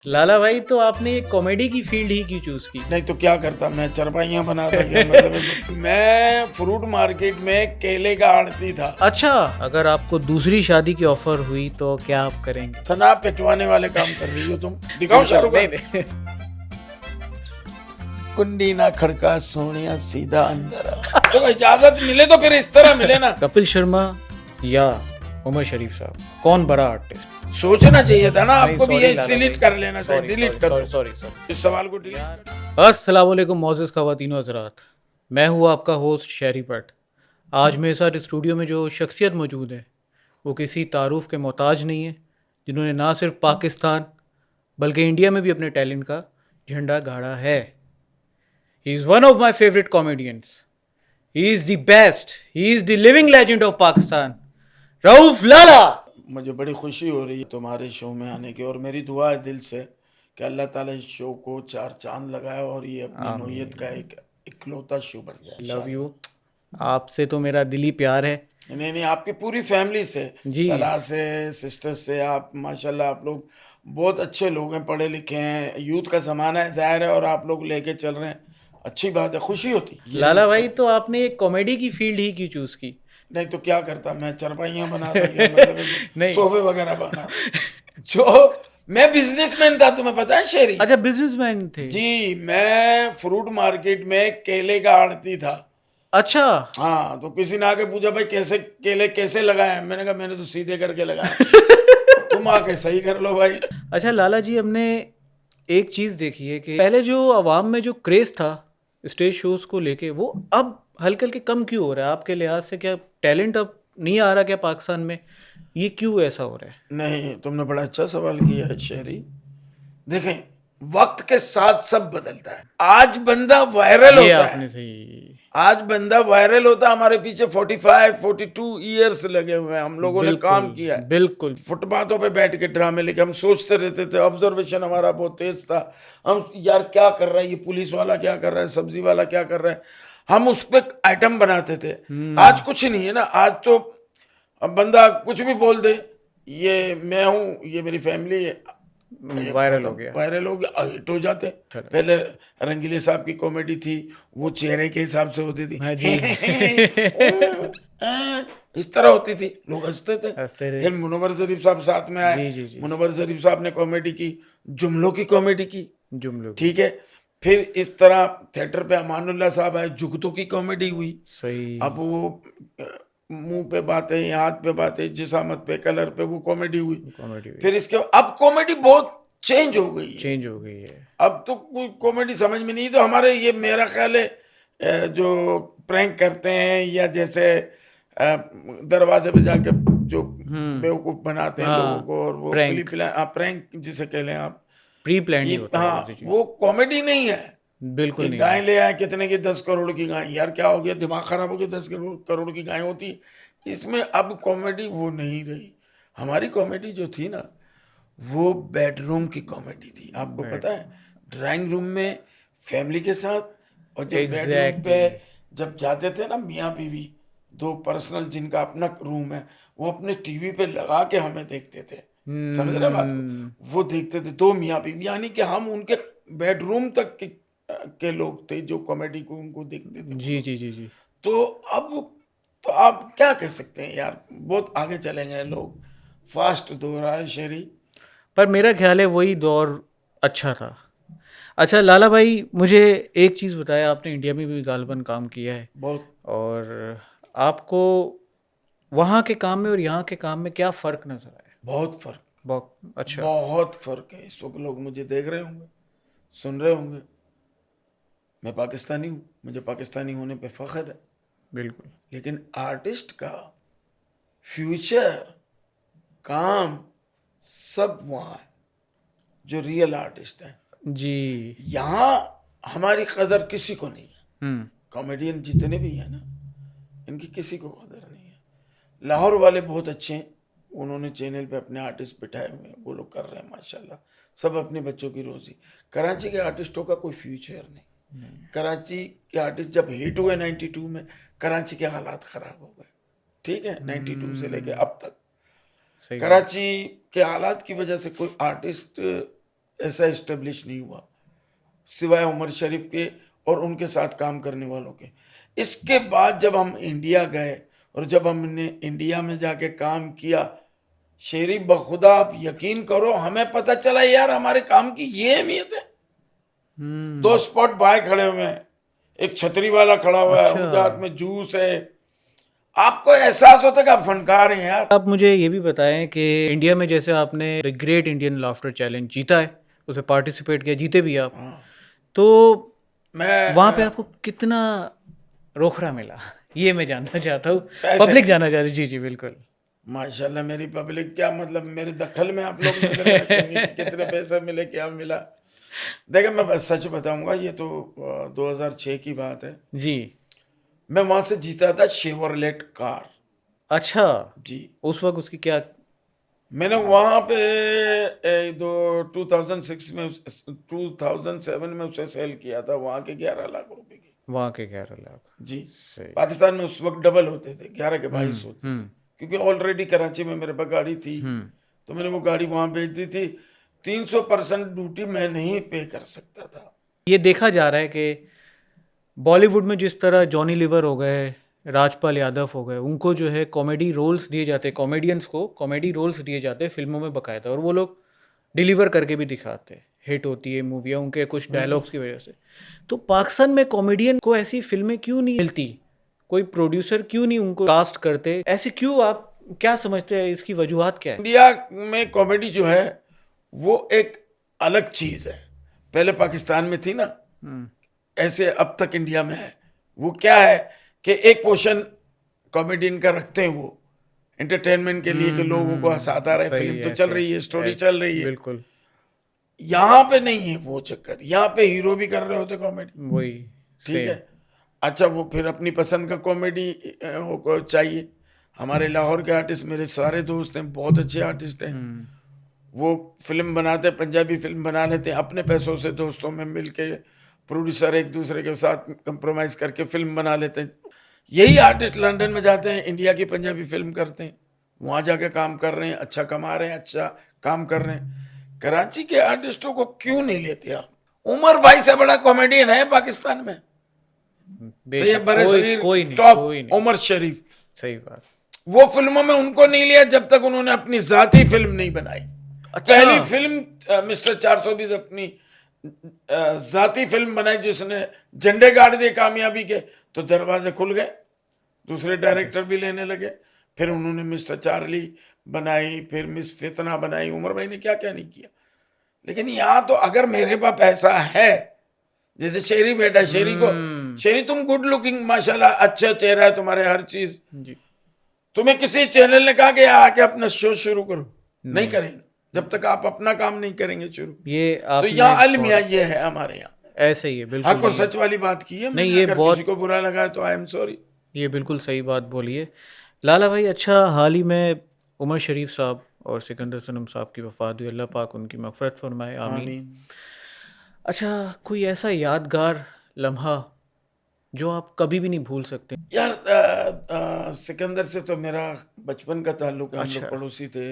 लाला भाई, तो आपने ये कॉमेडी की फील्ड ही क्यों चूज की? नहीं तो क्या करता, मैं चरपाइयाँ बनाता क्या मतलब मैं फ्रूट मार्केट में केले का आड़ती था। अच्छा, अगर आपको दूसरी शादी की ऑफर हुई तो क्या आप करेंगे? सना पिटवाने वाले काम कर रही हो तुम। दिखाओ शाहरुख नहीं खान। नहीं। कुंडी ना खड़का सोनिया सीधा अंदर आ। तो इजाजत मिले तो फिर इस तरह मिले ना। कपिल शर्मा या उमर शरीफ साहब, कौन बड़ा आर्टिस्ट? सोचना चाहिए था ना आपको भी, sorry, ये लाला डिलीट भाई। कर लेना चाहिए। Sorry, डिलीट sorry, कर sorry, दो sorry, sorry. इस सवाल को डिलीट। अस्सलाम वालेकुम मोअज़्ज़ज़ ख़वातीन व हज़रात, मैं हूँ आपका होस्ट शहरी भट्ट। आज मेरे साथ स्टूडियो में जो शख्सियत मौजूद है वो किसी तारुफ के मोहताज नहीं है, जिन्होंने ना सिर्फ पाकिस्तान बल्कि इंडिया में भी अपने टैलेंट का झंडा गाड़ा है। He is one of my favourite comedians, he is the best, he is the living legend of Pakistan, Rauf Lala. मुझे बड़ी खुशी हो रही है तुम्हारे शो में आने की, और मेरी दुआ है दिल से कि अल्लाह ताला इस शो को चार चांद लगाए और ये अपनी नौयत का एक इकलौता शो बन जाए लव इंशाल्लाह। यू। आपसे तो मेरा दिली प्यार है। नहीं नहीं, आपकी पूरी फैमिली से, जी। तला से, सिस्टर से, आप माशाल्लाह आप लोग बहुत अच्छे लोग हैं, पढ़े लिखे हैं, यूथ का ज़माना है ज़ाहिर है, और आप लोग लेके चल रहे हैं। अच्छी बात है, खुशी होती ये लाला इस भाई, तरह। तो आपने ये कॉमेडी की फील्ड ही क्यों चूज की? नहीं तो क्या करता, मैं चरपाइयाँ बनाता क्या मतलब नहीं। सोफे वगैरह बना जो मैं बिजनेसमैन था, तुम्हें पता है शेरी। अच्छा, बिजनेसमैन थे। जी, मैं फ्रूट मार्केट में केले का आड़ती था। अच्छा। हाँ, तो किसी ने आके पूछा भाई कैसे केले कैसे लगाए हैं, मैंने कहा मैंने तो सीधे करके लगाए, तुम आके सही कर लो भाई। अच्छा लाला जी, हमने एक चीज देखी है कि पहले जो अवाम में जो क्रेज था स्टेज शोज को लेके, वो अब हल्के हल्के कम क्यों हो रहा है आपके लिहाज से? क्या टैलेंट अब नहीं आ रहा क्या पाकिस्तान में? ये क्यों ऐसा हो रहा है? नहीं, तुमने बड़ा अच्छा सवाल किया है शेरी। देखें, वक्त के साथ सब बदलता है। आज बंदा वायरल ये होता आपने है, सही। आज बंदा वायरल होता है। हमारे पीछे 45-42 ईयर्स लगे हुए हैं, हम लोगों ने बिल्कुल काम किया है। बिल्कुल। फुटपाथों पे बैठ के ड्रामे लेके हम सोचते रहते थे, ऑब्जर्वेशन हमारा बहुत तेज था। हम यार क्या कर रहा है ये पुलिस वाला, क्या कर रहा है सब्जी वाला, क्या कर रहा है, हम उस पर आइटम बनाते थे। आज कुछ नहीं है ना, आज तो अब बंदा कुछ भी बोल दे, ये मैं हूँ, ये मेरी फैमिली है, ये वायरल खत्म, हो गया। वायरल हो गया, हिट हो जाते। पहले रंगीले साहब की कॉमेडी थी, वो चेहरे के हिसाब से होती थी हाँ जी। इस तरह होती थी, लोग हंसते थे। हंसते रहे। फिर मुनव्वर शरीफ साहब साथ में आए, जी जी जी। मुनव्वर शरीफ साहब ने कॉमेडी की, जुमलों की कॉमेडी की, जुमलों की। ठीक है। फिर इस तरह थिएटर पे अमानुल्लाह साहब आए, जुगतों की कॉमेडी हुई। सही। अब वो मुंह पे बातें, हाथ पे बातें, जिसामत पे, कलर पे, वो कॉमेडी हुई। कॉमेडी हुई। फिर इसके अब कॉमेडी बहुत चेंज हो गई है। चेंज हो गई है। अब तो कोई कॉमेडी समझ में नहीं। तो हमारे ये मेरा ख्याल है जो प्रैंक करते हैं, या जैसे दरवाजे पे जाके जो बेवकूफ बनाते हैं लोगों हाँ। को, और वो प्रैंक। प्रैंक जिसे कह लें आप, प्री प्लान ही ये होता है वो। जी हाँ, जी। वो कॉमेडी नहीं है। बिल्कुल एक नहीं गाय है। ले आए, कितने की, 10 करोड़ की गाय, यार क्या हो गया, दिमाग खराब हो गया, 10 करोड़ की गाय होती। इसमें अब कॉमेडी वो नहीं रही। हमारी कॉमेडी जो थी ना, वो बेडरूम की कॉमेडी थी, आपको पता है, ड्राइंग रूम में फैमिली के साथ, और जब बेडरूम पे एग्जैक्टली। जब जाते थे ना मियाँ बीवी, दो पर्सनल जिनका अपना रूम है, वो अपने टीवी पे लगा के हमें देखते थे। समझ रहे बात को, वो देखते थे दो मियाँ बीवी, यानी कि हम उनके बेडरूम तक के लोग थे जो कॉमेडी को उनको देखते थे वो जी लोग। जी जी जी। तो अब, तो आप क्या कह सकते हैं यार, बहुत आगे चले गए लोग, फास्ट दौर है शेरी। पर मेरा ख्याल है वही दौर अच्छा था। अच्छा लाला भाई, मुझे एक चीज़ बताया, आपने इंडिया में भी गालबन काम किया है, बहुत और आपको वहाँ के काम में और यहाँ के काम में क्या फ़र्क नज़र आया? बहुत फर्क, बहुत अच्छा। बहुत फर्क है। इस वक्त लोग मुझे देख रहे होंगे, सुन रहे होंगे, मैं पाकिस्तानी हूँ, मुझे पाकिस्तानी होने पे फख्र है। बिल्कुल। लेकिन आर्टिस्ट का फ्यूचर, काम, सब वहाँ है, जो रियल आर्टिस्ट है। जी। यहाँ हमारी कदर किसी को नहीं है। हम्म। कॉमेडियन जितने भी हैं ना, इनकी किसी को कदर नहीं है। लाहौर वाले बहुत अच्छे हैं, उन्होंने चैनल पे अपने आर्टिस्ट बिठाए हुए हैं, वो लोग कर रहे हैं माशाल्लाह, सब अपने बच्चों की रोजी। कराची के आर्टिस्टों का कोई फ्यूचर नहीं। कराची के आर्टिस्ट जब हिट हुए 92 में, कराची के हालात ख़राब हो गए, ठीक है, 92 से लेके अब तक सही बात। कराची के हालात की वजह से कोई आर्टिस्ट ऐसा इस्टेब्लिश नहीं हुआ सिवाय उमर शरीफ के और उनके साथ काम करने वालों के। इसके बाद जब हम इंडिया गए और जब हमने इंडिया में जाके काम किया, शेरी बखुदा आप यकीन करो हमें पता चला यार हमारे काम की ये अहमियत है। दो स्पॉट बाय खड़े हुए हैं, एक छतरी वाला खड़ा हुआ है, उनके हाथ में जूस है, आपको एहसास होता है कि आप फनकार हैं यार। आप मुझे ये भी बताएं कि इंडिया में जैसे आपने the great Indian laughter challenge जीता है, उसमें पार्टिसिपेट किया, जीते भी आप, तो मैं वहाँ पे आपको कितना रोखरा मिला, ये मैं जानना चाहता हूँ, पैसे। पब्लिक जानना चाहती है। जी जी बिल्कुल। माशाल्लाह मेरी पब्लिक, क्या मतलब मेरे दखल में आप लोग नजर रखेंगे कि कितने पैसे मिले क्या मिला। देखिए मैं बस सच बताऊंगा, ये तो 2006 की बात है। जी। मैं वहां से जीता था शेवरलेट कार। अच्छा, जी उस वक्त उसकी क्या? मैंने वहां पे 2006 में 2007 में उसे सेल किया था, वहां के 11 लाख रुपए की। वहाँ के 11 लाख। जी सही। पाकिस्तान में उस वक्त डबल होते थे, 11 के 22 होते थे, क्योंकि ऑलरेडी कराची में मेरे पास गाड़ी थी, तो मैंने वो गाड़ी वहां बेच दी थी। 300% ड्यूटी मैं नहीं पे कर सकता था। ये देखा जा रहा है कि बॉलीवुड में जिस तरह जॉनी लीवर हो गए, राजपाल यादव हो गए, उनको जो है कॉमेडी रोल्स दिए जाते हैं, कॉमेडियंस को कॉमेडी रोल्स दिए जाते हैं फिल्मों में बाकायदा, और वो लोग डिलीवर करके भी दिखाते हैं, हिट होती है मूवियाँ उनके कुछ डायलॉग्स की वजह से। तो पाकिस्तान में कॉमेडियन को ऐसी फिल्में क्यों नहीं मिलती? कोई प्रोड्यूसर क्यों नहीं उनको कास्ट करते? ऐसे क्यों? आप क्या समझते हैं, इसकी वजूहत क्या है? इंडिया में कॉमेडी जो है वो एक अलग चीज है, पहले पाकिस्तान में थी ना, ऐसे अब तक इंडिया में है। वो क्या है कि एक पोर्शन कॉमेडियन का रखते हैं वो एंटरटेनमेंट के लिए, कि लोगों को हंसाता रहे, सही फिल्म तो है, चल सही रही है, स्टोरी है, चल रही है। बिल्कुल यहाँ पे नहीं है वो चक्कर, यहाँ पे हीरो भी कर रहे होते कॉमेडी, वही ठीक सेम। है। अच्छा वो फिर अपनी पसंद का कॉमेडी को चाहिए। हमारे लाहौर के आर्टिस्ट, मेरे सारे दोस्त हैं, बहुत अच्छे आर्टिस्ट हैं, वो फिल्म बनाते हैं, पंजाबी फिल्म बना लेते हैं अपने पैसों से, दोस्तों में मिल के, प्रोड्यूसर एक दूसरे के साथ कंप्रोमाइज करके फिल्म बना लेते हैं। यही आर्टिस्ट लंदन में जाते हैं, इंडिया की पंजाबी फिल्म करते हैं, वहाँ जाके काम कर रहे हैं, अच्छा कमा रहे हैं, अच्छा काम कर रहे हैं। कराची के आर्टिस्टों को क्यों नहीं लेते आप? उमर भाई से बड़ा कॉमेडियन है पाकिस्तान में, सही है, बड़े शरीर कोई नहीं, टॉप कोई नहीं। उमर शरीफ। सही बात। वो फिल्मों में उनको नहीं लिया जब तक उन्होंने अपनी जाती फिल्म नहीं बनाई। अच्छा। पहली फिल्म मिस्टर 420 अपनी जाती फिल्म बनाई, जिसने झंडे गाड़ दिए कामयाबी के, तो दरवाजे खुल गए, दूसरे डायरेक्टर भी लेने लगे। फिर उन्होंने मिस्टर चार्ली बनाई, फिर मिस फितना बनाई, उमर भाई ने क्या क्या नहीं किया। लेकिन यहाँ तो अगर मेरे पास पैसा है, जैसे शेरी बेटा, शेरी को, शेरी तुम गुड लुकिंग माशाल्लाह, अच्छा चेहरा है तुम्हारे, हर चीज, जी। तुम्हें किसी चैनल ने कहा कि आके अपना शो शुरू करो? नहीं करेंगे जब तक आप अपना काम नहीं करेंगे शुरू। ये तो आपने यहाँ अलमिया ये है हमारे यहाँ, ऐसे ही है बिल्कुल। हक और सच वाली बात की है नहीं, मैंने, ये अगर बहुत- किसी को बुरा लगा है तो आई एम सॉरी। ये बिल्कुल सही बात बोली है लाला भाई। अच्छा, हाल ही में उमर शरीफ साहब और सिकंदर सनम साहब की वफ़ात हुई, अल्लाह पाक उनकी मग़फ़िरत फरमाए, आमीन। आमीन। अच्छा, कोई ऐसा यादगार लम्हा जो आप कभी भी नहीं भूल सकते? यार सिकंदर से तो मेरा बचपन का ताल्लुक है, हम लोग अच्छा। पड़ोसी थे,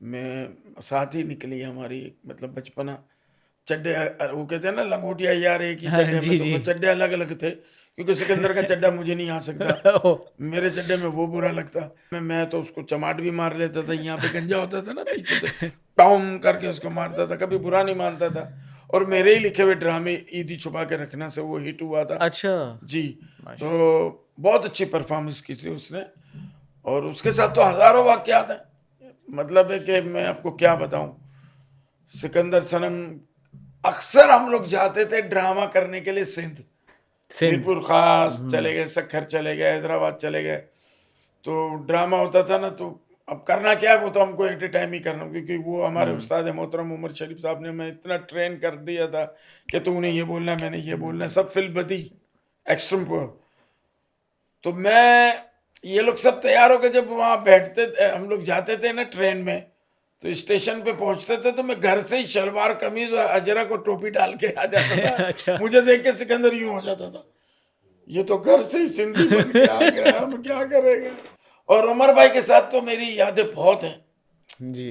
मैं साथ ही निकली हमारी बचपना। चड्डे वो कहते हैं ना लंगोटिया यार एक ही हाँ, चड्डे जी, में, तो जी। वो चड्डे अलग अलग थे, क्योंकि सिकंदर का चड्डा मुझे नहीं आ सकता, ओह, मेरे चड्डे में वो बुरा लगता। मैं तो उसको चमाट भी मार लेता था, यहाँ पे गंजा होता था ना पीछे, तो टाउन करके उसको मारता था, कभी बुरा नहीं मानता था। और मेरे ही लिखे हुए ड्रामे ईदी छुपा के रखना से वो हिट हुआ था। अच्छा। जी, तो बहुत अच्छी परफॉर्मेंस की थी उसने, और उसके साथ तो हजारों वाकयात हैं, मतलब है कि मैं आपको क्या बताऊं। सिकंदर सनम, अक्सर हम लोग जाते थे ड्रामा करने के लिए सिंध, सिंध। मीरपुर खास चले गए, सक्खर चले गए, हैदराबाद चले गए, तो ड्रामा होता था ना, तो अब करना क्या है, वो तो हमको एंटरटेन ही करना, क्योंकि वो हमारे उस्ताद मोहतरम उमर शरीफ साहब ने हमें इतना ट्रेन कर दिया था कि तूने ये बोलना है, मैंने ये बोलना है, सब फिल्बदी एक्सट्रीम पर। तो मैं, ये लोग सब तैयार होकर जब वहाँ बैठते थे, हम लोग जाते थे ना ट्रेन में, तो स्टेशन पे पहुंचते थे, तो मैं घर से ही शलवार कमीज और अजरा को टोपी डाल के आ जाता था। अच्छा। मुझे देख के सिकंदर यूं हो जाता था, ये तो घर से ही सिंधी बन के आ गया, हम क्या करेंगे। और उमर भाई के साथ तो मेरी यादें बहुत हैं। जी।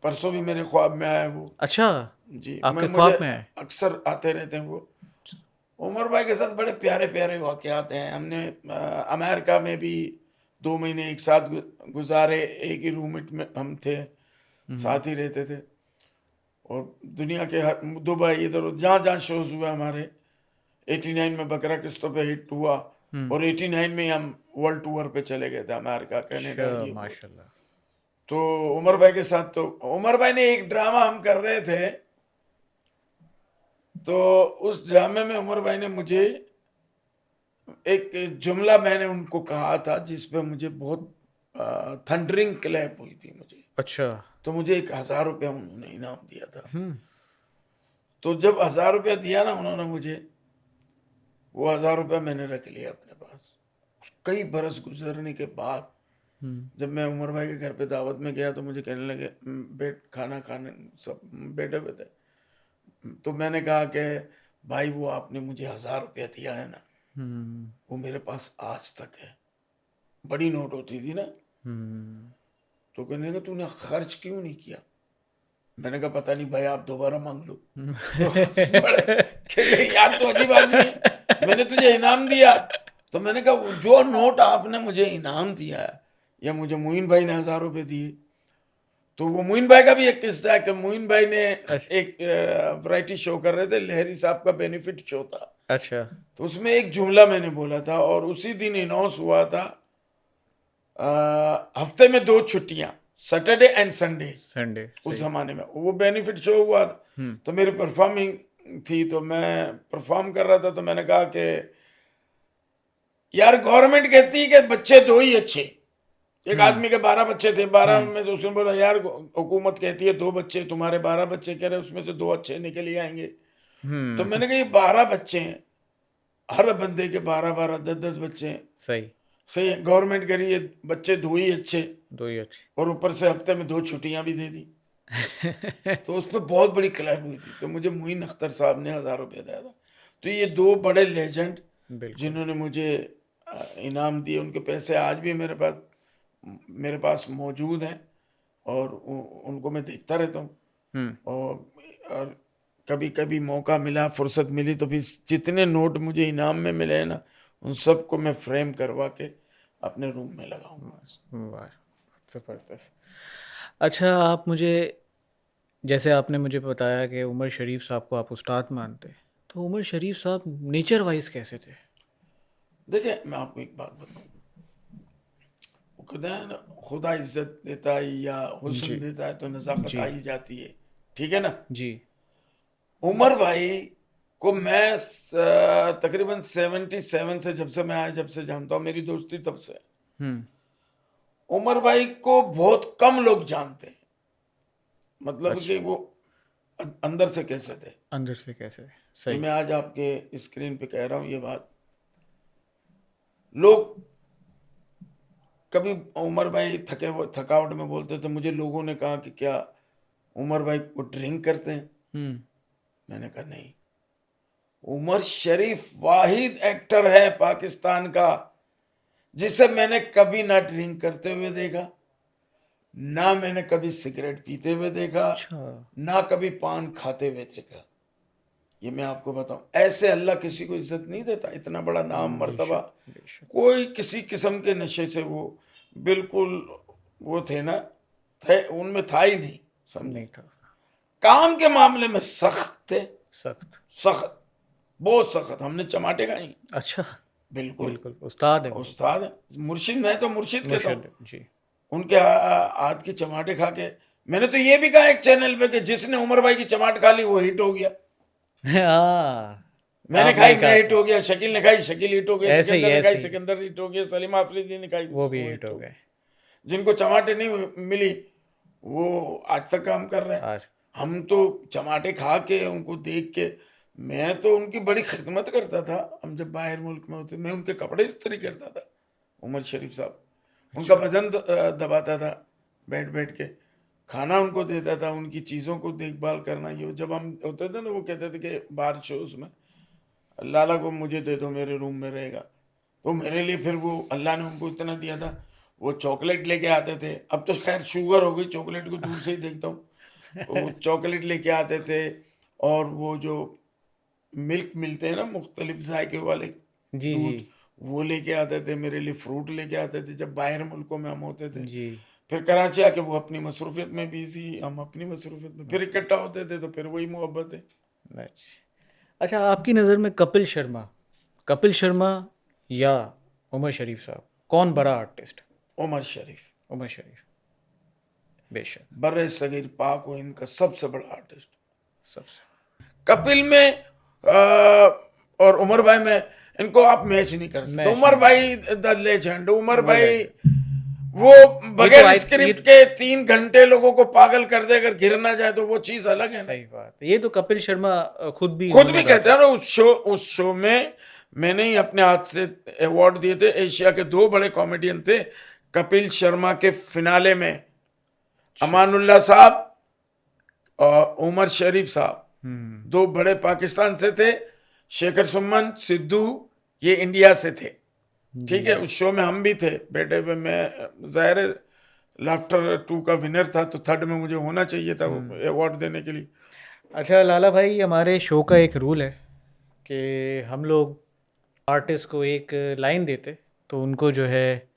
परसों भी मेरे ख्वाब में आया वो। अच्छा, जी, आपके मुझे ख्वाब में है? अक्सर आते रहते हैं वो। उमर भाई के साथ बड़े प्यारे प्यारे वाकयात हैं। हमने अमेरिका में भी 2 महीने एक साथ गुजारे, एक ही रूममेट में हम थे, साथ ही रहते थे। और दुनिया के हर, दुबई, इधर जहाँ जहाँ शोज हुए हमारे, 89 में बकरा किस्तों पे हिट हुआ, और 89 में ही हम वर्ल्ड टूर पे चले गए थे, अमेरिका, कनाडा, अच्छा, ये वो। माशाल्लाह। तो उमर भाई के साथ, तो उमर भाई ने एक ड्रामा हम कर रहे थे, तो उस ड्रामे में उमर भाई ने मुझे एक जुमला, मैंने उनको कहा था जिस पे मुझे बहुत थंडरिंग क्लैप हुई थी मुझे। अच्छा। तो मुझे 1,000 रुपया उन्होंने इनाम दिया था। हम्म। तो जब 1,000 रुपया दिया ना उन्होंने मुझे, वो 1,000 रुपया मैंने रख लिया अपने पास। कई बरस गुजरने के बाद जब मैं उमर भाई के घर पे दावत में गया, तो मुझे कहने लगे, बैठ खाना खाने सब बैठे हुए थे, तो मैंने कहा कि भाई वो आपने मुझे 1,000 रुपया दिया है ना, हम्म। वो मेरे पास आज तक है। बड़ी नोट होती थी ना। हम्म। तो कहने लगा तूने खर्च क्यों नहीं किया? मैंने कहा पता नहीं भाई, आप दोबारा मांग लो। तो बड़े खेले, यार तो अजीब आदमी है, मैंने तुझे इनाम दिया। तो मैंने कहा जो नोट आपने मुझे इनाम दिया है, या मुझे मोइन भाई ने 1,000 रुपये दिए, तो वो मोइन भाई का भी एक किस्सा है कि मोइन भाई ने अच्छा। एक वैरायटी शो कर रहे थे, लहरी साहब का बेनिफिट शो था। अच्छा। तो उसमें एक जुमला मैंने बोला था, और उसी दिन अनाउंस हुआ था हफ्ते में 2 छुट्टियां, सैटरडे एंड संडे। संडे, उस सही। जमाने में वो बेनिफिट शो हुआ था, तो मेरी परफॉर्मिंग थी, तो मैं परफॉर्म कर रहा था। तो मैंने कहा कि यार गवर्नमेंट कहती है कि बच्चे 2 ही अच्छे। एक आदमी के 12 बच्चे थे, 12 में से उसने बोला यार हुकूमत कहती है 2 बच्चे, तुम्हारे 12 बच्चे कह रहे उसमें से 2 अच्छे निकल ही आएंगे। तो हम्म। मैंने कहा ये 12 बच्चे हैं, हर बंदे के 12-12, 10-10 बच्चे हैं, सही। सही है, गवर्नमेंट कह रही है बच्चे 2 ही अच्छे, दो ही अच्छे। और ऊपर से हफ्ते में 2 छुट्टियां भी दे दी। तो उस पर बहुत बड़ी क्लैप हुई थी। तो मुझे मोइन अख्तर साहब ने 1,000 रुपया दिया था। तो ये 2 बड़े लेजेंड बिल्कुल। जिन्होंने मुझे इनाम दिए, उनके पैसे आज भी मेरे पास मौजूद हैं, और उनको मैं देखता रहता हूँ। हम्म। और कभी कभी मौका मिला, फुर्सत मिली, तो फिर जितने नोट मुझे इनाम में मिले हैं ना, उन सबको मैं फ्रेम करवा के अपने रूम में लगाऊंगा। वाह, ज़बरदस्त। अच्छा, आप मुझे, जैसे आपने मुझे बताया कि उमर शरीफ साहब को आप उस्ताद मानते हैं, तो उमर शरीफ साहब नेचर वाइज कैसे थे? देखिए मैं आपको एक बात बताऊं, वो कहते हैं ना, खुदा इज्जत देता है या हुस्न जी। देता है तो नज़ाकत जी। आ ही जाती है, ठीक है ना। जी। उमर भाई को मैं तकरीबन 77 से, जब से मैं आया, जब से जानता हूँ, मेरी दोस्ती तब से है। हम्म। उमर भाई को बहुत कम लोग जानते हैं, मतलब कि अच्छा, वो अंदर से कैसे थे। अंदर से कैसे? ये सही। मैं आज आपके स्क्रीन पे कह रहा हूँ ये बात। लोग कभी उमर भाई थकावट में बोलते थे, मुझे लोगों ने कहा कि क्या उमर भाई को ड्रिंक करते हैं? हम्म। मैंने कहा नहीं। उमर शरीफ वाहिद एक्टर है पाकिस्तान का जिसे मैंने कभी ना ड्रिंक करते हुए देखा, ना मैंने कभी सिगरेट पीते हुए देखा, अच्छा। ना कभी पान खाते हुए देखा। ये मैं आपको बताऊं, ऐसे अल्लाह किसी को इज्जत नहीं देता, इतना बड़ा नाम मर्तबा। बेशक। बेशक। कोई किसी किस्म के नशे से वो बिल्कुल, वो थे ना, थे उनमें था ही नहीं, समझे। नहीं था। काम के मामले में सख्त थे, सख्त। सख्त, बहुत सख्त। हमने चमाटे खाई, अच्छा। बिल्कुल। बिल्कुल उस्ताद है वो। उस्ताद है, मुर्शिद, मैं तो मुर्शिद कहता हूँ। मुर्शद जी। उनके हाथ की चमाटे खा के, मैंने तो ये भी कहा एक चैनल पे कि जिसने उमर भाई की चमाट खा ली वो हिट हो गया। हाँ, मैंने आपने खाई, ही मैं कहा हिट था। हो गया, शकील ने खाई, शकील हिट हो गया, ऐसे ही, सिकंदर ने खाई, ऐसे ही सिकंदर हिट हो गया, सलीमा अफरीदी ने खाई, वो भी वो हिट हिट हो हो गया। गए। जिनको चमाटे नहीं मिली वो आज तक काम कर रहे हैं। आज। हम तो चमाटे खा के, उनको देख के, मैं तो उनकी बड़ी खिदमत करता था। हम जब बाहर मुल्क में होते, मैं उनके कपड़े इस्त्री करता था, उमर शरीफ साहब। उनका अच्छा। बदन दबाता था बैठ बैठ के, खाना उनको देता था, उनकी चीज़ों को देखभाल करना। ये जब हम होते थे ना, वो कहते थे कि बाहर शोज में, लाला को मुझे दे दो, मेरे रूम में रहेगा। तो मेरे लिए फिर वो अल्लाह ने उनको इतना दिया था, वो चॉकलेट लेके आते थे। अब तो खैर शुगर हो गई, चॉकलेट को दूर से ही देखता हूँ। वो चॉकलेट लेके आते थे, और वो जो मिल्क मिलते हैं ना मुख्तलिफ जायके वाले जी, जी, दूध, वो लेके आते थे मेरे लिए, फ्रूट लेके आते थे जब बाहर मुल्कों में हम होते थे। जी। फिर कराची आके वो अपनी मसरूफियत में बिजी, हम अपनी मसरूफियत में, फिर इकट्ठा होते थे तो फिर वही मोहब्बत है। अच्छा, आपकी नज़र में कपिल शर्मा या उमर शरीफ साहब, कौन बड़ा आर्टिस्ट? उमर शरीफ उमर शरीफ, बेशक, बर्रे सगीर पाक व हिंद का सबसे बड़ा आर्टिस्ट। सबसे। कपिल में और उमर भाई में इनको आप मैच नहीं कर सकते। मैच उमर नहीं, भाई द लेजेंड, उमर वो भाई legend। वो ये बगैर तो स्क्रिप्ट के 3 घंटे लोगों को पागल कर दे, अगर गिर ना जाए तो वो चीज अलग है ना। सही बात है। ये तो कपिल शर्मा खुद भी खुद उन्होंने भी कहा कहते था। हैं ना, उस शो में मैंने ही अपने हाथ से अवार्ड दिए थे। एशिया के 2 बड़े कॉमेडियन थे कपिल शर्मा के फिनाले में, अमानुल्लाह साहब और उमर शरीफ साहब, 2 बड़े पाकिस्तान से थे। शेखर सुमन, सिद्धू, ये इंडिया से थे। ठीक है, उस शो में हम भी थे बैठे हुए। मैं जाहिर है लाफ्टर 2 का विनर था, तो 3rd में मुझे होना चाहिए था अवार्ड देने के लिए। अच्छा लाला भाई, हमारे शो का एक रूल है कि हम लोग आर्टिस्ट को एक लाइन देते, तो उनको जो है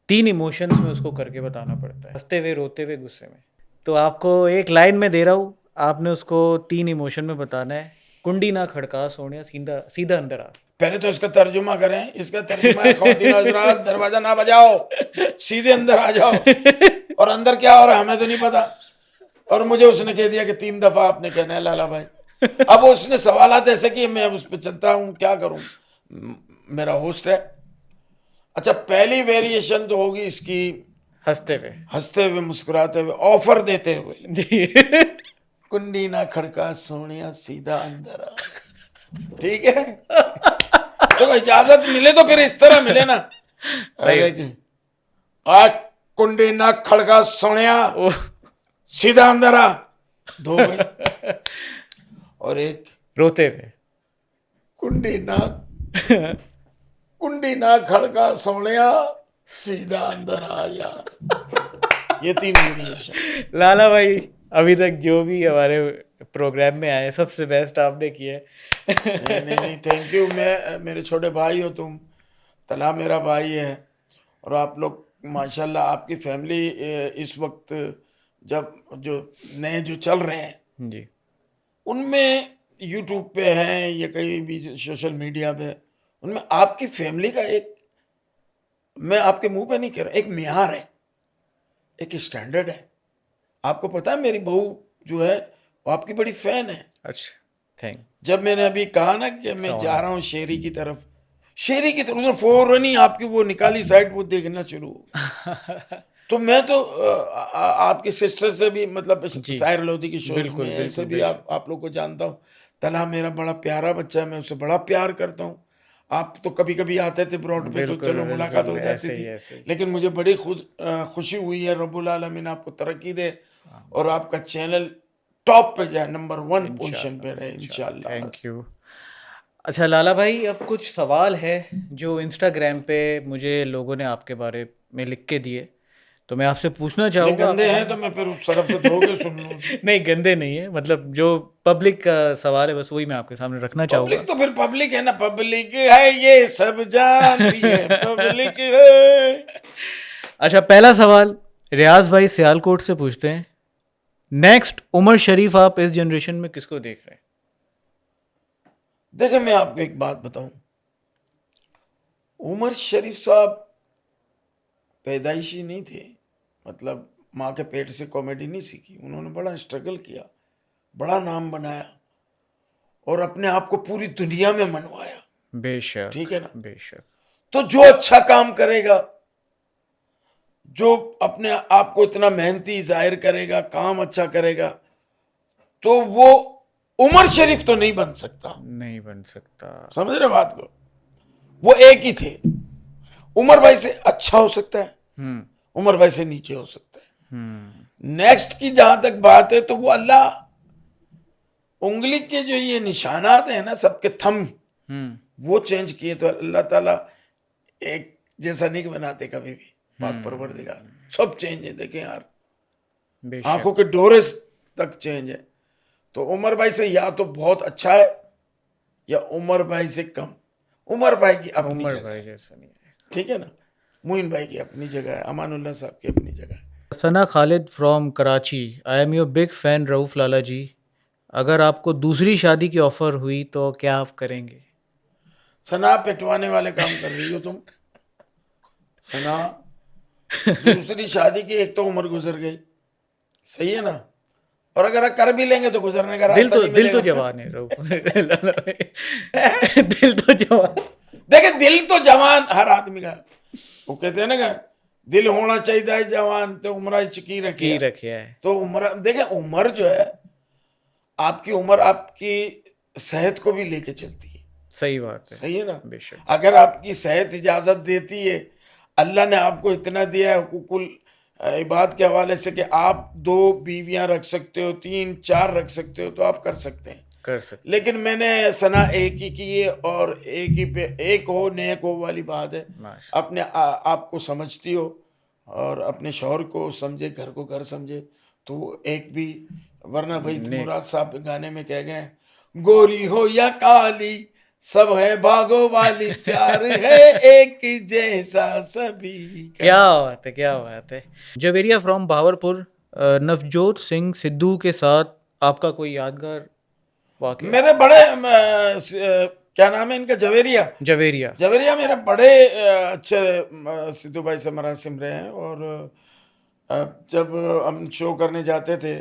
3 इमोशंस में उसको करके बताना पड़ता है, हंसते हुए, रोते हुए, गुस्से में। तो आपको एक लाइन में दे रहा हूँ, आपने उसको 3 इमोशन में बताना है। कुंडी ना खड़का सोनिया, सीधा सीधा अंदर आ। पहले तो इसका तर्जुमा करें। इसका तर्जुमा है, ख्वातीन हज़रात दरवाजा ना बजाओ, सीधे अंदर आ जाओ। और अंदर क्या हो रहा है हमें तो नहीं पता, और मुझे उसने कह दिया कि 3 दफा आपने कहना है लाला भाई। अब उसने सवालात ऐसे किए, मैं उस पर चलता हूँ, क्या करूँ, मेरा होस्ट है। अच्छा, पहली वेरिएशन तो होगी इसकी हंसते हुए। हंसते हुए, मुस्कुराते हुए, ऑफर देते हुए। जी। कुंडी ना खड़का सोनिया, सीधा अंदर आ। ठीक है, तो इजाजत मिले तो फिर इस तरह मिले ना। सही। अरे आज कुंडी ना खड़का सोनिया, ओ, सीधा अंदर आ, 2 भाई। और एक रोते हुए। कुंडी ना कुंडी ना खड़का सोनिया, सीधा अंदर आ यार। ये 3 वेरिएशन। लाला भाई, अभी तक जो भी हमारे प्रोग्राम में आए, सबसे बेस्ट आपने किया है। नहीं नहीं नहीं, थैंक यू। मैं, मेरे छोटे भाई हो तुम, तला मेरा भाई है। और आप लोग माशाल्लाह, आपकी फैमिली इस वक्त जब जो नए जो चल रहे हैं जी। उनमें, यूट्यूब पे हैं या कहीं भी सोशल मीडिया पे, उनमें आपकी फैमिली का एक, मैं आपके मुंह पे नहीं कह रहा, एक मियार है, एक स्टैंडर्ड है। आपको पता है मेरी बहू जो है वो आपकी बड़ी फैन है। अच्छा, थैंक। जब मैंने अभी कहा ना कि मैं जा रहा हूँ शेरी की तरफ, शेरी की तरफ, उन्होंने फौरन ही आपकी वो निकाली साइड वो देखना शुरू हो गया। तो मैं तो आपकी सिस्टर से भी, मतलब जी, सायर लोधी की शोज बिल्कुल में ऐसे बिल्कुल भी बेशक। आप लोग को जानता हूँ। तला मेरा बड़ा प्यारा बच्चा है, मैं उससे बड़ा प्यार करता हूँ। आप तो कभी कभी आते थे ब्रॉड पे, तो बिल्कुल चलो मुलाकात बिल्कुल, हो जाती ऐसे ही थी। ऐसे ही। लेकिन मुझे बड़ी खुशी हुई है, रब्बुल आलमीन आपको तरक्की दे और आपका चैनल टॉप पे जाए, नंबर 1 पोजीशन पे रहे इंशाल्लाह। Thank you. अच्छा लाला भाई, अब कुछ सवाल है जो इंस्टाग्राम पे मुझे लोगों ने आपके बारे में लिख के दिए, तो मैं आपसे पूछना नहीं चाहूँगा गंदे आप। हैं तो मैं फिर उस तरफ से धोके सुन लूँ। नहीं, गंदे नहीं है, मतलब जो पब्लिक का सवाल है बस वही मैं आपके सामने रखना चाहूँगा। पब्लिक तो फिर पब्लिक है ना, पब्लिक है ये सब जानती है, पब्लिक है। अच्छा, पहला सवाल रियाज भाई सियालकोट से पूछते हैं, नेक्स्ट उमर शरीफ आप इस जनरेशन में किसको देख रहे हैं? देखिए मैं आपको एक बात बताऊं, उमर शरीफ साहब पैदाइशी नहीं थे, मतलब माँ के पेट से कॉमेडी नहीं सीखी। उन्होंने बड़ा स्ट्रगल किया, बड़ा नाम बनाया और अपने आप को पूरी दुनिया में मनवाया। बेशक, ठीक है ना। बेशक। तो जो अच्छा काम करेगा, जो अपने आप को इतना मेहनती जाहिर करेगा, काम अच्छा करेगा, तो वो उमर शरीफ तो नहीं बन सकता। नहीं बन सकता। समझ रहे बात को। वो एक ही थे। उमर भाई से अच्छा हो सकता है, हम्म उमर भाई से नीचे हो सकता है। हम्म नेक्स्ट की जहां तक बात है, तो वो अल्लाह, उंगली के जो ये निशानात हैं ना सबके, थंब, वो चेंज किए तो अल्लाह ताला एक जैसा नहीं बनाते कभी भी। पाक परवरदिगार सब चेंज है। देखें यार, बेशक। आंखों के डोरे तक चेंज है। तो उमर भाई से या तो बहुत अच्छा है या उमर भाई से कम। उमर भाई की अपनी उमर जगह भाई है, जैसा नहीं है। ठीक है ना। मोइन भाई की अपनी जगह है, अमानुल्लाह साहब की अपनी जगह है। Sana Khalid from Karachi, I am your big fan Rauf Lala ji. अगर आपको दूसरी शादी की ऑफर हुई तो क्या आप करेंगे? सना पिटवाने वाले काम कर रही हो तुम। सना, दूसरी शादी की एक तो उम्र गुजर गई, सही है ना, और अगर कर भी लेंगे तो गुजरने का रास्ता नहीं दिल तो मिलेगा। जवान है रऊफ लाला भाई। दिल तो जवान। देखे, दिल तो जवान हर आदमी का, वो कहते हैं ना कि दिल होना चाहिए जवान तो उम्र चिकी की रखे। रखे है। तो उम्र देखे, उम्र जो है, आपकी उम्र आपकी सेहत को भी लेके चलती है, सही बात है। सही है ना। बेशक। अगर आपकी सेहत इजाजत देती है, अल्लाह ने आपको इतना दिया है हुकूकुल इबाद के हवाले से कि आप 2 बीवियां रख सकते हो, 3 4 रख सकते हो, तो आप कर सकते हैं। कर सकते। लेकिन मैंने सना एक ही की है, और एक ही पे एक हो नेक हो वाली बात है। माशा। अपने आप को समझती हो और अपने शौहर को समझे, घर को घर समझे, तो एक भी, वरना भाई नेक। मुराद साहब गाने में कह गए, गोरी हो या काली सब है भागो वाली, प्यार है एक जैसा सभी का। क्या बात है, क्या बात है। जवेरिया फ्रॉम भावरपुर, नवजोत सिंह सिद्धू के साथ आपका कोई यादगार वाकया? मेरे बड़े क्या नाम है इनका, जवेरिया। जवेरिया। जवेरिया मेरे बड़े अच्छे सिद्धू भाई से मरासिम रहे हैं। और जब हम शो करने जाते थे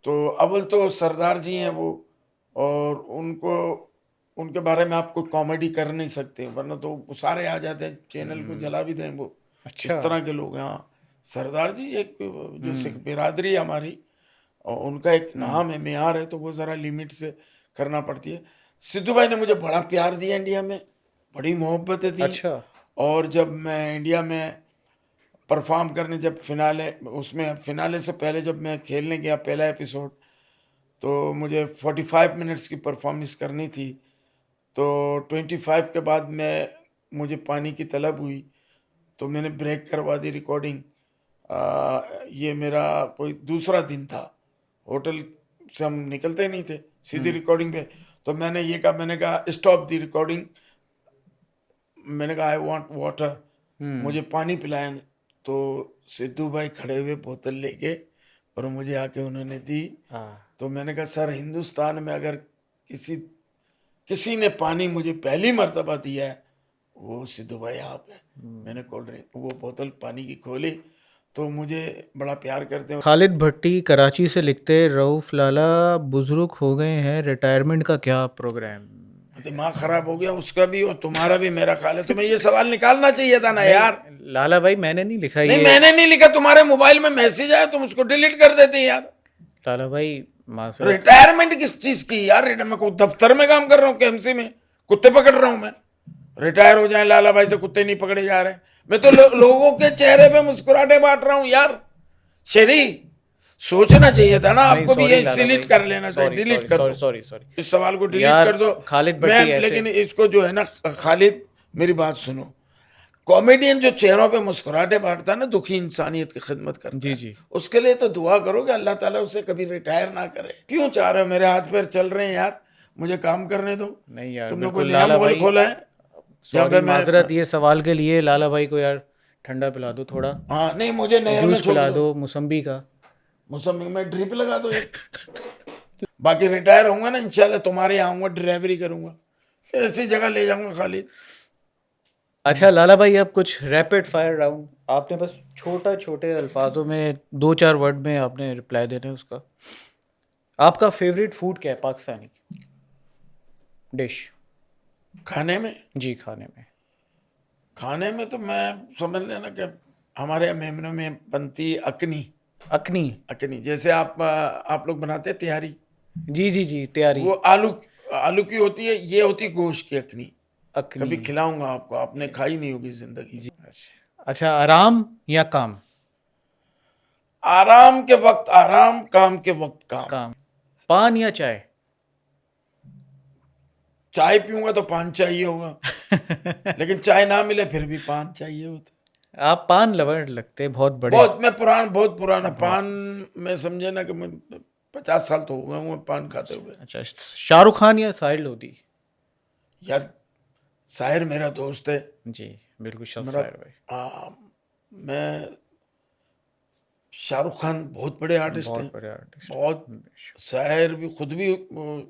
तो अव्वल तो सरदार जी हैं वो, और उनको, उनके बारे में आप कोई कॉमेडी कर नहीं सकते, वरना तो वो सारे आ जाते हैं, चैनल को जला भी दें वो, अच्छा। इस तरह के लोग हैं। हाँ, सरदार जी एक जो सिख बिरादरी है हमारी, और उनका एक नाम है, मेयार है, तो वो ज़रा लिमिट से करना पड़ती है। सिद्धू भाई ने मुझे बड़ा प्यार दिया इंडिया में, बड़ी मोहब्बतें दी। अच्छा। और जब मैं इंडिया में परफॉर्म करने, जब फिनाले, उसमें फिनाले से पहले जब मैं खेलने गया पहला एपिसोड, तो मुझे 45 मिनट्स की परफॉर्मेंस करनी थी। तो 25 के बाद मुझे पानी की तलब हुई, तो मैंने ब्रेक करवा दी रिकॉर्डिंग। ये मेरा कोई दूसरा दिन था, होटल से हम निकलते नहीं थे, सीधी रिकॉर्डिंग पे। तो मैंने कहा स्टॉप दी रिकॉर्डिंग, मैंने कहा आई वांट वाटर, मुझे पानी पिलाएं। तो सिद्धू भाई खड़े हुए बोतल लेके और मुझे आके उन्होंने दी। हाँ। तो मैंने कहा सर, हिंदुस्तान में अगर किसी किसी ने पानी मुझे पहली मर्तबा दिया है, वो सिद्धू भाई आप है। मैंने कोल्ड ड्रिंक, वो बोतल पानी की खोली, तो मुझे बड़ा प्यार करते हैं। खालिद भट्टी कराची से लिखते, रऊफ लाला बुजुर्ग हो गए हैं, रिटायरमेंट का क्या प्रोग्राम? दिमाग खराब हो गया उसका भी और तुम्हारा भी, मेरा ख्याल है तुम्हें ये सवाल निकालना चाहिए था ना यार। नहीं लाला भाई, मैंने नहीं लिखा नहीं, ये। मैंने नहीं लिखा, तुम्हारे मोबाइल में मैसेज आया, तुम उसको डिलीट कर देते यार। लाला भाई माजरत। रिटायरमेंट किस चीज की यार? मैं को दफ्तर में काम कर रहा हूँ, केएमसी में कुत्ते पकड़ रहा हूँ मैं। रिटायर हो जाए लाला भाई से कुत्ते नहीं पकड़े जा रहे। मैं तो लोगों के चेहरे पे मुस्कुराहटे बांट रहा हूँ यार। शेरी, सोचना चाहिए था ना नहीं आपको भी, सॉरी ये लाला डिलीट भाई, कर लेना चाहिए, सॉरी डिलीट सॉरी कर सॉरी दो, सॉरी सॉरी इस सवाल को डिलीट यार। कर दो। खालिद मैं भट्टी ऐसे। लेकिन इसको जो है ना, खालिद मेरी बात सुनो, कॉमेडियन जो चेहरों पे मुस्कुराहटे बांटता है ना, दुखी इंसानियत की खिदमत करता जी है, जी। उसके लिए तो दुआ करो कि अल्लाह ताला उसे कभी रिटायर ना करे। क्यों चाह रहे हो? मेरे हाथ पैर चल रहे हैं यार, मुझे काम करने दो। नहीं यार, तुमने कोई बिल्कुल नया लाला मोबाइल भाई। खोला है जहाँ सॉरी पे मैं? माजरत ये सवाल के लिए। लाला भाई को यार ठंडा पिला दो थोड़ा, हाँ नहीं, मुझे नहर में जूस छोड़ पिला दो, दो मौसम्बी का। मौसमी में ड्रिप लगा दो एक। बाकी रिटायर होऊंगा ना इंशाल्लाह, तुम्हारे यहाँ आऊंगा, ड्राइवरी करूंगा, ऐसी जगह ले जाऊंगा खालिद। अच्छा लाला भाई, अब कुछ रैपिड फायर राउंड, आपने बस छोटा छोटे अल्फाजों में 2 4 वर्ड में आपने रिप्लाई देना है उसका। आपका फेवरेट फूड क्या है पाकिस्तानी डिश? खाने में, जी खाने में। खाने में तो मैं समझ लेना कि हमारे यहाँ मेमनों में बनती है अकनी। अकनी। अकनी जैसे आप लोग बनाते हैं तिहारी, जी जी जी, तैयारी। वो आलू आलू की होती है, ये होती है गोश्त की अकनी। अकनी। कभी खिलाऊंगा आपको, आपने खाई नहीं होगी जिंदगी जी। में। अच्छा, आराम या काम? आराम के वक्त आराम, काम के वक्त काम। काम। पान या चाय? चाय पीऊंगा तो पान चाहिए होगा, लेकिन चाय ना मिले फिर भी पान चाहिए होता है। आप पान लवर लगते हैं, बहुत बड़े। बहुत, मैं बहुत पुराना पान में, समझे ना कि मैं 50 साल तो हो गए हुए पान खाते हुए। अच्छा, शाहरुख खान या साहिर लोधी? यार साहिर मेरा दोस्त है, जी बिल्कुल शाह मेरा साहिर भाई, मैं शाहरुख खान बहुत बड़े आर्टिस्ट हैं, बहुत बड़े आर्टिस्ट। बहुत। शायर भी खुद भी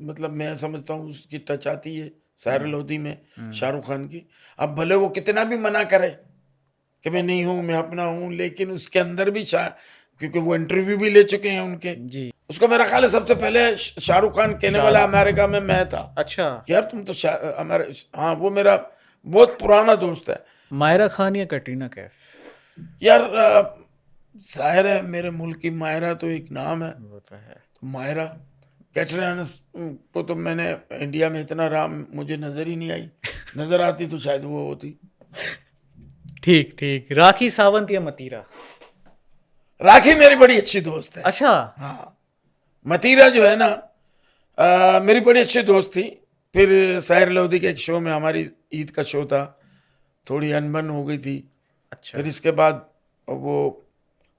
मतलब मैं समझता हूँ उसकी टच आती है शायर लोधी में शाहरुख खान की। अब भले वो कितना भी मना करे कि मैं नहीं हूँ, मैं अपना हूँ, लेकिन उसके अंदर भी क्योंकि वो इंटरव्यू भी ले चुके हैं उनके। जी। उसका मेरा ख्याल है सबसे पहले शाहरुख खान कहने वाला अमेरिका में मैं था अच्छा, कि यार तुम तो हाँ, वो मेरा बहुत पुराना दोस्त है। मायरा खान या कटरीना कैफ? यार जाहिर है मेरे मुल्क की मायरा तो एक नाम है, वो तो है। तो मायरा। कैटरीना को तो मैंने इंडिया में इतना राम मुझे नजर ही नहीं आई, नजर आती तो शायद वो होती। ठीक ठीक। राखी सावंत या मतीरा? राखी मेरी बड़ी अच्छी दोस्त है। अच्छा। हाँ, मतीरा जो है ना मेरी बड़ी अच्छी दोस्त थी। फिर साहिर लोधी के एक शो में, हमारी ईद का शो था, थोड़ी अनबन हो गई थी। अच्छा। फिर इसके बाद वो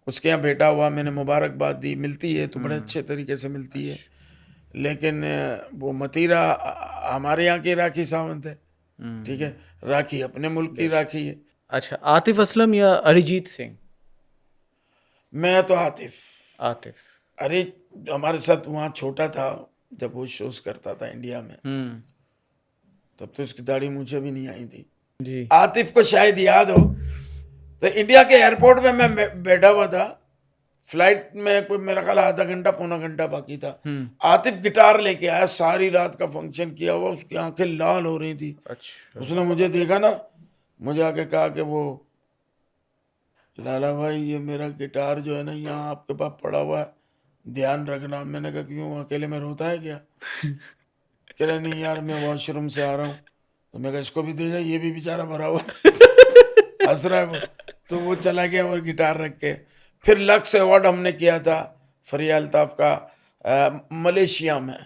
उसके यहाँ बेटा हुआ, मैंने मुबारकबाद दी, मिलती है तो बड़े अच्छे तरीके से मिलती है। लेकिन वो मतीरा हमारे यहाँ की राखी सावंत है, ठीक है, राखी अपने मुल्क की राखी है। अच्छा, आतिफ असलम या अरिजीत सिंह? मैं तो आतिफ। आतिफ। अरे हमारे साथ वहाँ छोटा था जब वो शोज करता था इंडिया में, तब तो उसकी दाढ़ी मुझे भी नहीं आई थी। जी। आतिफ को शायद याद हो, तो इंडिया के एयरपोर्ट में मैं बैठा हुआ था, फ्लाइट में कोई मेरा ख्याल आधा घंटा पौना घंटा बाकी था। आतिफ गिटार लेके आया, सारी रात का फंक्शन किया हुआ, उसकी आंखें लाल हो रही थी। अच्छा। उसने मुझे देखा ना, मुझे आके कहा कि वो लाला भाई ये मेरा गिटार जो है ना यहाँ आपके पास पड़ा हुआ है, ध्यान रखना। मैंने कहा क्यों, अकेले में रोता है क्या? कह रहे नहीं यार मैं वॉशरूम से आ रहा हूँ। तो मैं कहा इसको भी दे जाए, ये भी बेचारा भरा हुआ है। हंस रहा है वो। तो वो चला गया और गिटार रख के। फिर लक्स अवार्ड हमने किया था फरिया अल्ताफ का मलेशिया में।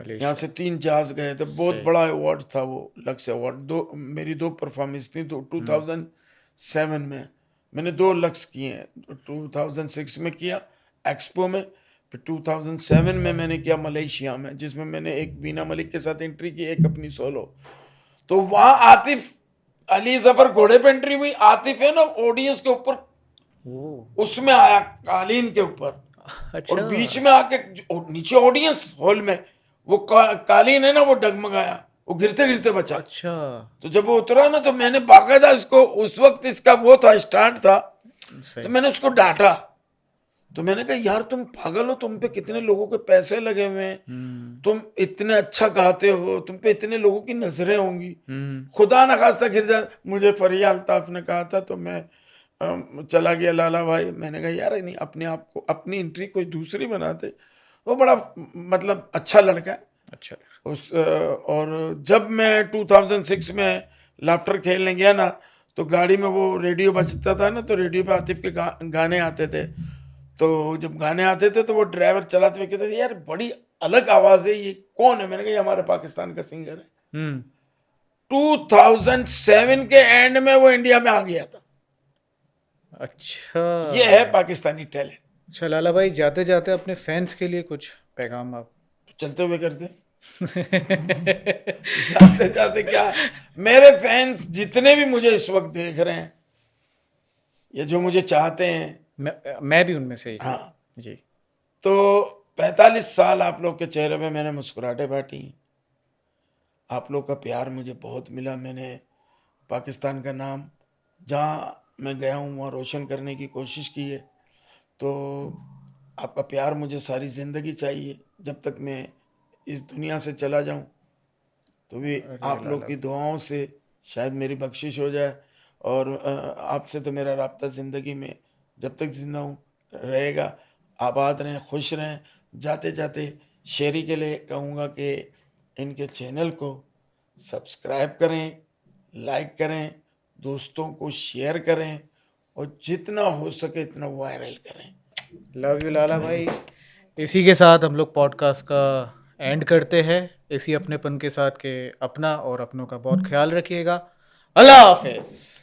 यहाँ से 3 जहाज गए थे, बहुत बड़ा अवार्ड था वो लक्स अवार्ड। मेरी 2 परफॉर्मेंस थी, तो 2007 में मैंने 2 लक्स किए हैं। 2006 में किया एक्सपो में, फिर 2007 में मैंने किया मलेशिया में, जिसमें मैंने एक वीना मलिक के साथ एंट्री की, एक अपनी सोलो। तो वहां आतिफ अली जफर घोड़े पे एंट्री हुई। आतिफ है ना ऑडियंस के ऊपर, उसमें आया कालीन के ऊपर, अच्छा। और बीच में आके नीचे ऑडियंस हॉल में वो कालीन है ना वो डगमगाया, वो गिरते गिरते बचा। अच्छा। तो जब वो उतरा ना, तो मैंने बाकायदा इसको, उस वक्त इसका वो था स्टार्ट था, सही। तो मैंने उसको डांटा। तो मैंने कहा यार तुम पागल हो, तुम पे कितने लोगों के पैसे लगे हुए हैं, तुम इतने अच्छा गाते हो, तुम पे इतने लोगों की नजरें होंगी, खुदा न खास्ता गिर जाए। मुझे फरिया अल्ताफ ने कहा था, तो मैं चला गया लाला भाई। मैंने कहा यार नहीं, अपने आप को अपनी एंट्री कोई दूसरी बनाते। वो बड़ा मतलब अच्छा लड़का है। अच्छा। और जब मैं 2006 में लाफ्टर खेलने गया ना, तो गाड़ी में वो रेडियो बजता था ना, तो रेडियो पे आतिफ के गाने आते थे। तो जब गाने आते थे तो वो ड्राइवर चलाते हुए कहते थे यार बड़ी अलग आवाज है, ये कौन है? मैंने कहा ये हमारे पाकिस्तान का सिंगर है। 2007 के एंड में वो इंडिया में आ गया था। अच्छा। ये है पाकिस्तानी टैलेंट। अच्छा लाला भाई, जाते जाते अपने फैंस के लिए कुछ पैगाम आप? चलते हुए करते जाते जाते क्या, मेरे फैंस जितने भी मुझे इस वक्त देख रहे हैं, ये जो मुझे चाहते हैं, मैं भी उनमें से ही। हाँ जी। तो 45 साल आप लोग के चेहरे पे मैंने मुस्कुराहटें बांटी, आप लोग का प्यार मुझे बहुत मिला। मैंने पाकिस्तान का नाम जहाँ मैं गया हूँ वहाँ रोशन करने की कोशिश की है। तो आपका प्यार मुझे सारी ज़िंदगी चाहिए, जब तक मैं इस दुनिया से चला जाऊँ। तो भी आप लोग की दुआओं से शायद मेरी बख्शिश हो जाए, और आपसे तो मेरा राब्ता ज़िंदगी में जब तक जिंदा हूँ रहेगा। आबाद रहें, खुश रहें। जाते जाते शेरी के लिए कहूँगा कि इनके चैनल को सब्सक्राइब करें, लाइक करें, दोस्तों को शेयर करें, और जितना हो सके इतना वायरल करें। लव यू लाला भाई। इसी के साथ हम लोग पॉडकास्ट का एंड करते हैं, इसी अपनेपन के साथ, के अपना और अपनों का बहुत ख्याल रखिएगा। अल्लाह हाफिज़।